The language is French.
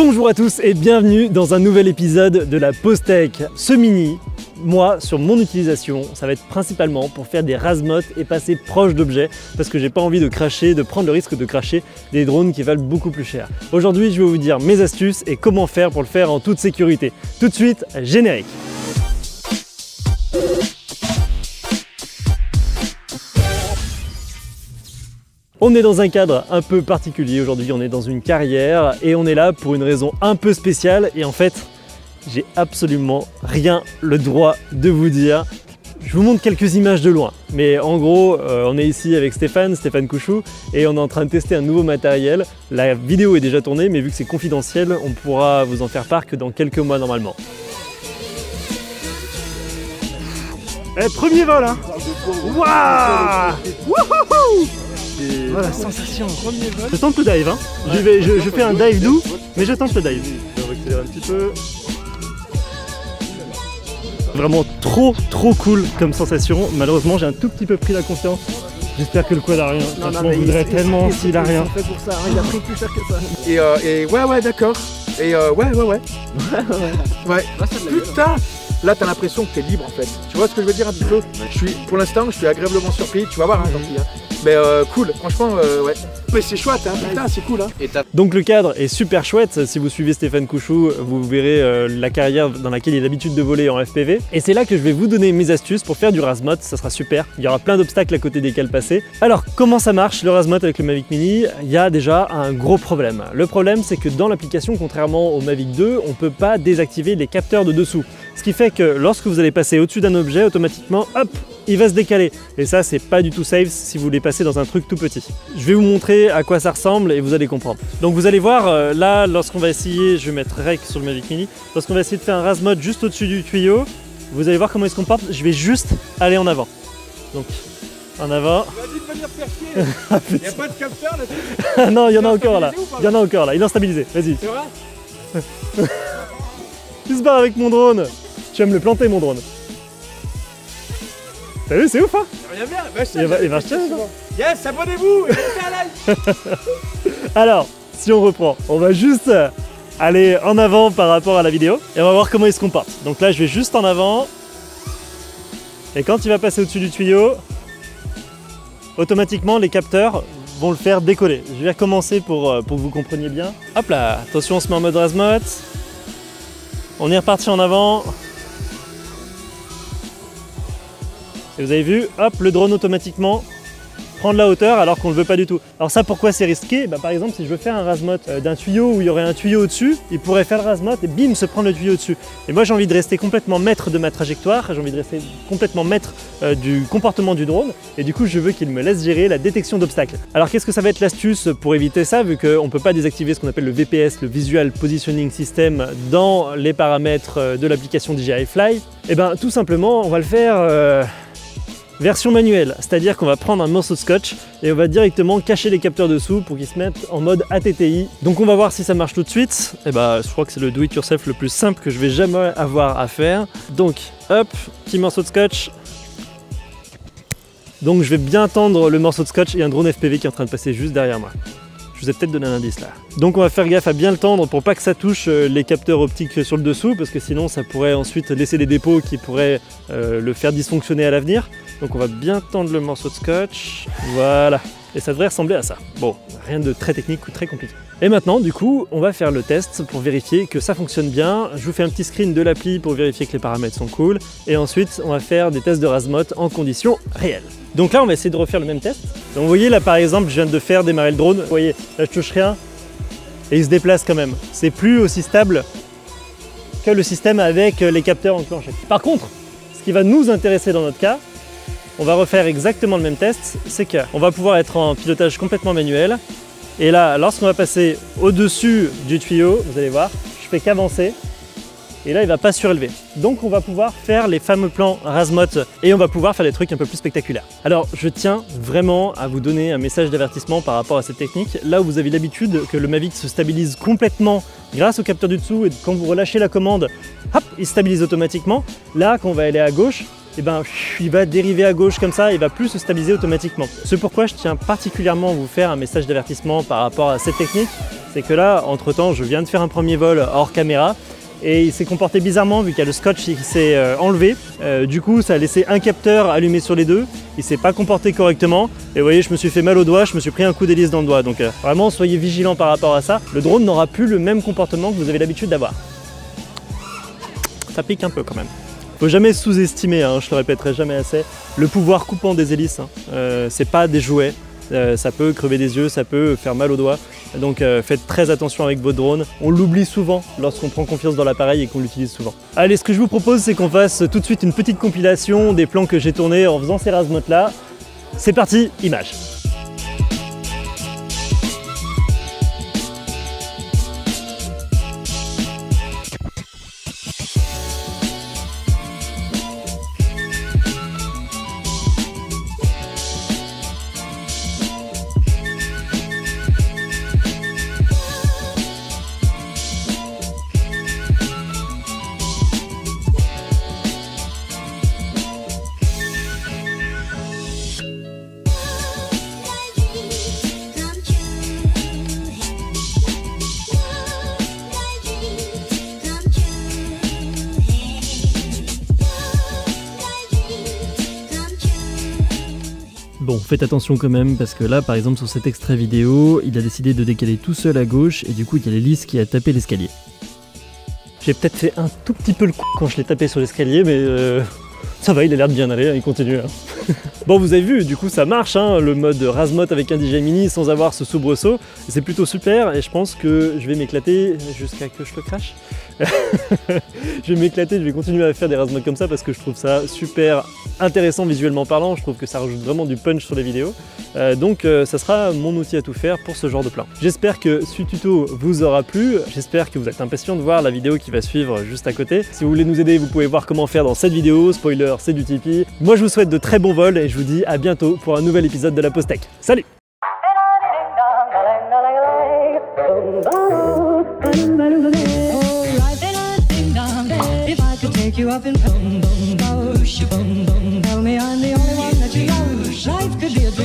Bonjour à tous et bienvenue dans un nouvel épisode de la Pause Tech. Ce mini, moi, sur mon utilisation, ça va être principalement pour faire des razmots et passer proche d'objets parce que j'ai pas envie de prendre le risque de cracher des drones qui valent beaucoup plus cher. Aujourd'hui, je vais vous dire mes astuces et comment faire pour le faire en toute sécurité. Tout de suite, générique. On est dans un cadre un peu particulier aujourd'hui, on est dans une carrière et on est là pour une raison un peu spéciale et en fait, j'ai absolument rien le droit de vous dire. Je vous montre quelques images de loin, mais en gros, on est ici avec Stéphane Couchou et on est en train de tester un nouveau matériel. La vidéo est déjà tournée, mais vu que c'est confidentiel, on pourra vous en faire part que dans quelques mois normalement. Premier vol hein. Waouh. Wouhou. Voilà, sensation. Je tente le dive, hein. Je fais un dive doux, mais je tente le dive. On va accélérer un petit peu. Vraiment trop cool comme sensation. Malheureusement, j'ai un tout petit peu pris la confiance. J'espère que le quad a rien. Franchement, on voudrait tellement s'il a rien. Fait pour ça, hein, il a pris plus cher que ça. Et ouais, d'accord. Et ouais. Putain. Là, t'as l'impression que t'es libre en fait. Tu vois ce que je veux dire un petit peu? Pour l'instant, je suis agréablement surpris. Tu vas voir, hein, tant pis. Hein. Mais cool, franchement, ouais. Mais c'est chouette, hein, putain, c'est cool. Hein. Donc le cadre est super chouette. Si vous suivez Stéphane Couchou, vous verrez la carrière dans laquelle il a l'habitude de voler en FPV. Et c'est là que je vais vous donner mes astuces pour faire du razmot. Ça sera super. Il y aura plein d'obstacles à côté desquels passer. Alors, comment ça marche le razmot avec le Mavic Mini? Il y a déjà un gros problème. Le problème, c'est que dans l'application, contrairement au Mavic 2, on ne peut pas désactiver les capteurs de dessous. Ce qui fait que lorsque vous allez passer au-dessus d'un objet, automatiquement, hop, il va se décaler. Et ça, c'est pas du tout safe si vous voulez passer dans un truc tout petit. Je vais vous montrer à quoi ça ressemble et vous allez comprendre. Donc vous allez voir, là, lorsqu'on va essayer, je vais mettre Rec sur le Mavic Mini, lorsqu'on va essayer de faire un razmot juste au-dessus du tuyau, vous allez voir comment il se comporte. Je vais juste aller en avant. Donc, en avant. Vas-y de venir faire chier. Il n'y a pas de capteur là-dessus? Non, il y en a encore là. Il y en a encore là. Il est instabilisé. Vas-y. C'est vrai? Il se barre avec mon drone. Tu vas me le planter mon drone. T'as vu, c'est ouf hein? Rien bien, bah, il va acheter ça. Yes, abonnez-vous et mettez un like. Alors, si on reprend, on va juste aller en avant par rapport à la vidéo et on va voir comment il se comporte. Donc là, je vais juste en avant. Et quand il va passer au-dessus du tuyau, automatiquement, les capteurs vont le faire décoller. Je vais recommencer pour que vous compreniez bien. Hop là, attention, on se met en mode razmot. On est reparti en avant. Et vous avez vu, hop, le drone automatiquement prend de la hauteur alors qu'on ne le veut pas du tout. Alors ça, pourquoi c'est risqué? Par exemple, si je veux faire un razmot d'un tuyau où il y aurait un tuyau au-dessus, il pourrait faire le razmot et bim, se prendre le tuyau au-dessus. Et moi, j'ai envie de rester complètement maître de ma trajectoire, j'ai envie de rester complètement maître du comportement du drone, et du coup, je veux qu'il me laisse gérer la détection d'obstacles. Alors, qu'est-ce que ça va être l'astuce pour éviter ça, vu qu'on ne peut pas désactiver ce qu'on appelle le VPS, le Visual Positioning System, dans les paramètres de l'application DJI Fly? Et bien, tout simplement, on va le faire version manuelle, c'est-à-dire qu'on va prendre un morceau de scotch et on va directement cacher les capteurs dessous pour qu'ils se mettent en mode ATTI. Donc on va voir si ça marche tout de suite. Et je crois que c'est le do it yourself le plus simple que je vais jamais avoir à faire. Donc hop, petit morceau de scotch. Donc je vais bien tendre le morceau de scotch et un drone FPV qui est en train de passer juste derrière moi. Je vous ai peut-être donné un indice là. Donc on va faire gaffe à bien le tendre pour pas que ça touche les capteurs optiques sur le dessous, parce que sinon ça pourrait ensuite laisser des dépôts qui pourraient le faire dysfonctionner à l'avenir. Donc on va bien tendre le morceau de scotch, voilà. Et ça devrait ressembler à ça. Bon, rien de très technique ou très compliqué. Et maintenant, du coup, on va faire le test pour vérifier que ça fonctionne bien. Je vous fais un petit screen de l'appli pour vérifier que les paramètres sont cool. Et ensuite, on va faire des tests de razmot en conditions réelles. Donc là, on va essayer de refaire le même test. Donc vous voyez, là par exemple, je viens de faire démarrer le drone. Vous voyez, là je touche rien et il se déplace quand même. C'est plus aussi stable que le système avec les capteurs enclenchés. Par contre, ce qui va nous intéresser dans notre cas, on va refaire exactement le même test, c'est qu'on va pouvoir être en pilotage complètement manuel. Et là, lorsqu'on va passer au-dessus du tuyau, vous allez voir, je fais qu'avancer. Et là, il ne va pas surélever. Donc, on va pouvoir faire les fameux plans razmot et on va pouvoir faire des trucs un peu plus spectaculaires. Alors, je tiens vraiment à vous donner un message d'avertissement par rapport à cette technique. Là où vous avez l'habitude que le Mavic se stabilise complètement grâce au capteur du dessous et quand vous relâchez la commande, hop, il stabilise automatiquement. Là, quand on va aller à gauche, eh ben, il va dériver à gauche comme ça, il va plus se stabiliser automatiquement. C'est pourquoi je tiens particulièrement à vous faire un message d'avertissement par rapport à cette technique. c'est que là, entre temps, je viens de faire un premier vol hors caméra et il s'est comporté bizarrement vu qu'il y a le scotch qui s'est enlevé. Du coup, ça a laissé un capteur allumé sur les deux. Il s'est pas comporté correctement. Et vous voyez, je me suis fait mal au doigt, je me suis pris un coup d'hélice dans le doigt. Donc vraiment, soyez vigilants par rapport à ça. Le drone n'aura plus le même comportement que vous avez l'habitude d'avoir. Ça pique un peu quand même. Faut jamais sous-estimer, hein, je le répéterai jamais assez, le pouvoir coupant des hélices. C'est pas des jouets. Ça peut crever des yeux, ça peut faire mal aux doigts. Donc faites très attention avec votre drone. On l'oublie souvent lorsqu'on prend confiance dans l'appareil et qu'on l'utilise souvent. Allez, ce que je vous propose, c'est qu'on fasse tout de suite une petite compilation des plans que j'ai tournés en faisant ces razmotes là. C'est parti, image. Bon, faites attention quand même, parce que là, par exemple, sur cet extrait vidéo, il a décidé de décaler tout seul à gauche, et du coup, il y a l'hélice qui a tapé l'escalier. J'ai peut-être fait un tout petit peu le coup quand je l'ai tapé sur l'escalier, mais ça va, il a l'air de bien aller, il continue. Hein. Bon, vous avez vu, du coup, ça marche, hein, le mode razmote avec un DJI Mini sans avoir ce soubresaut. C'est plutôt super, et je pense que je vais m'éclater jusqu'à que je le crache. Je vais m'éclater, je vais continuer à faire des razmotes comme ça parce que je trouve ça super intéressant visuellement parlant. Je trouve que ça rajoute vraiment du punch sur les vidéos. Donc ça sera mon outil à tout faire pour ce genre de plan. J'espère que ce tuto vous aura plu. J'espère que vous êtes impatient de voir la vidéo qui va suivre juste à côté. Si vous voulez nous aider, vous pouvez voir comment faire dans cette vidéo. Spoiler, c'est du Tipeee. Moi je vous souhaite de très bons vols et je vous dis à bientôt pour un nouvel épisode de la Pause Tech. Salut! Take you up in boom boom boom, boom boom. Tell me I'm the only one that you love. Life could be a dream.